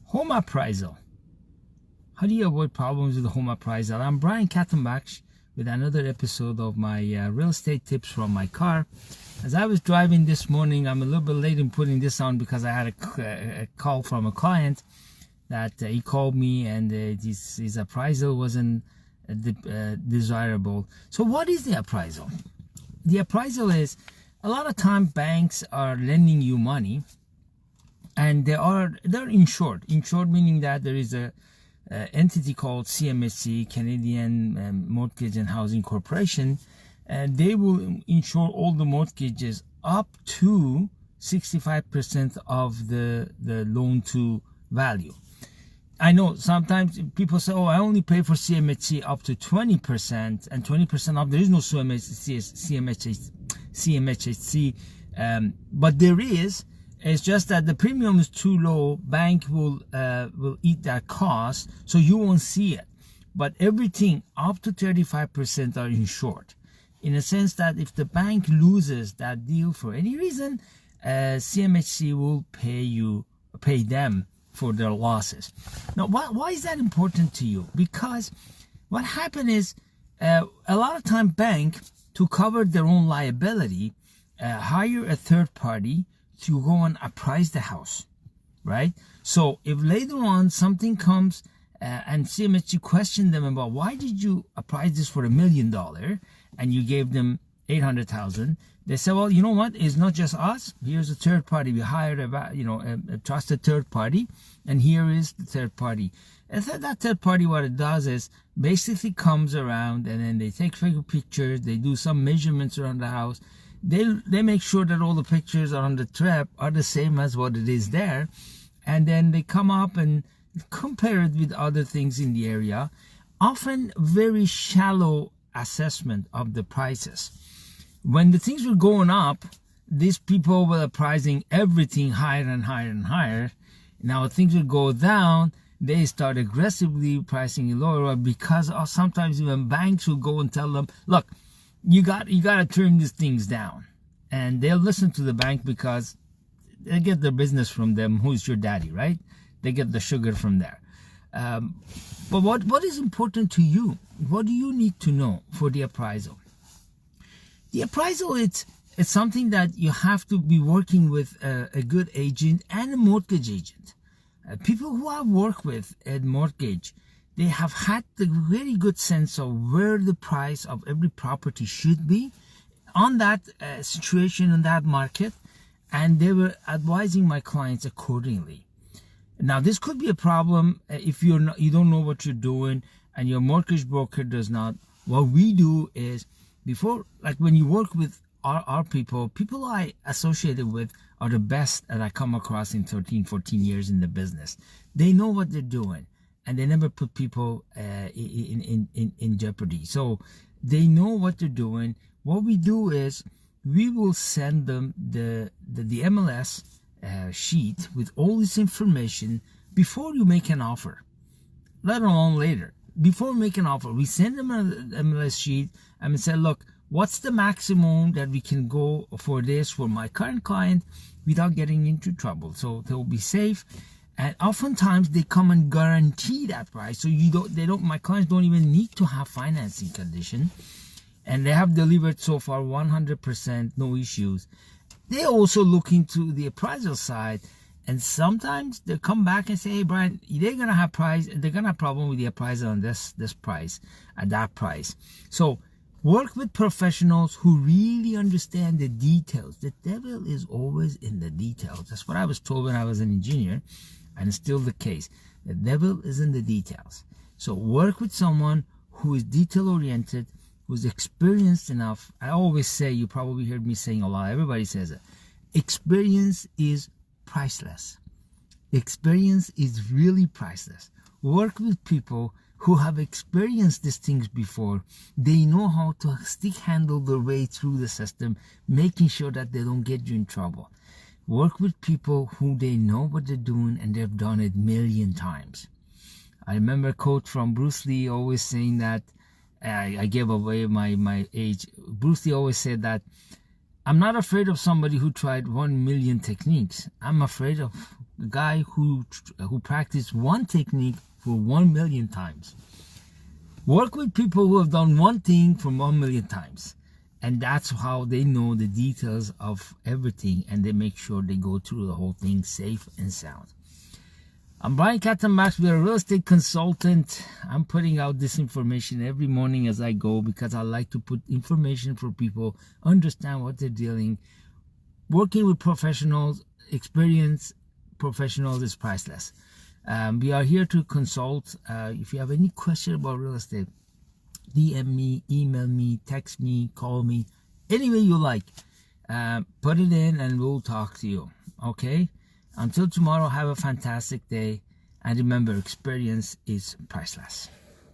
Home appraisal. How do you avoid problems with the home appraisal? I'm Brian Khatambakhsh with another episode of my real estate tips from my car. As I was driving this morning, I'm a little bit late in putting this on because I had a call from a client that he called me and his appraisal wasn't desirable. So what is the appraisal? The appraisal is, a lot of time banks are lending you money and they're insured. Insured meaning that there is a entity called CMHC, Canadian Mortgage and Housing Corporation, and they will insure all the mortgages up to 65% of the loan to value. I know sometimes people say, oh, I only pay for CMHC up to 20%, and 20% off. There is no CMHC, but there is. It's just that the premium is too low. Bank will eat that cost, so you won't see it. But everything up to 35% are insured, in a sense that if the bank loses that deal for any reason, CMHC will pay them for their losses. Now, why is that important to you? Because what happened is a lot of time bank, to cover their own liability, hire a third party to go and appraise the house, right? So if later on something comes and CMHC question them about why did you appraise this for $1 million and you gave them 800,000, they say, well, you know what? It's not just us. Here's a third party. We hired a trusted third party, and here is the third party. And that third party, what it does is basically comes around and then they take pictures. They do some measurements around the house. They make sure that all the pictures are on the trap are the same as what it is there, and then they come up and compare it with other things in the area. Often very shallow assessment of the prices. When the things were going up, these people were pricing everything higher and higher and higher. Now things will go down, they start aggressively pricing it lower, because sometimes even banks will go and tell them, look, you got to turn these things down, and they'll listen to the bank because they get their business from them. Who's your daddy, right? They get the sugar from there. But what is important to you? What do you need to know for the appraisal? The appraisal, it's something that you have to be working with a good agent and a mortgage agent. People who I've worked with at mortgage, they have had the very good sense of where the price of every property should be on that situation in that market, and they were advising my clients accordingly. Now, this could be a problem if you don't know what you're doing and your mortgage broker does not. What we do is, before, like when you work with our people I associated with are the best that I come across in 13, 14 years in the business. They know what they're doing, and they never put people in jeopardy. So they know what they're doing. What we do is we will send them the MLS sheet with all this information before you make an offer, let alone later. Before we make an offer, we send them an MLS sheet and we say, look, what's the maximum that we can go for this for my current client without getting into trouble, so they'll be safe. And oftentimes they come and guarantee that price, so my clients don't even need to have financing condition, and they have delivered so far 100%, no issues. They also look into the appraisal side, and sometimes they come back and say, hey Brian, they're gonna have problem with the appraisal on this price at that price. So work with professionals who really understand the details. The devil is always in the details. That's what I was told when I was an engineer. And it's still the case. The devil is in the details. So work with someone who is detail-oriented, who's experienced enough. I always say, you probably heard me saying a lot, everybody says it, experience is priceless. Experience is really priceless. Work with people who have experienced these things before. They know how to stick-handle their way through the system, making sure that they don't get you in trouble. Work with people who they know what they're doing and they've done it 1,000,000 times. I remember a quote from Bruce Lee always saying that, I gave away my age. Bruce Lee always said that, I'm not afraid of somebody who tried 1,000,000 techniques. I'm afraid of a guy who practiced one technique for 1 million times. Work with people who have done one thing for 1 million times. And that's how they know the details of everything, and they make sure they go through the whole thing safe and sound. I'm Brian Khatambakhsh. We're a real estate consultant. I'm putting out this information every morning as I go because I like to put information for people, understand what they're dealing. Working with professionals, experienced professionals is priceless. We are here to consult. If you have any question about real estate, DM me, email me, text me, call me, any way you like. Put it in and we'll talk to you. Okay? Until tomorrow, have a fantastic day. And remember, experience is priceless.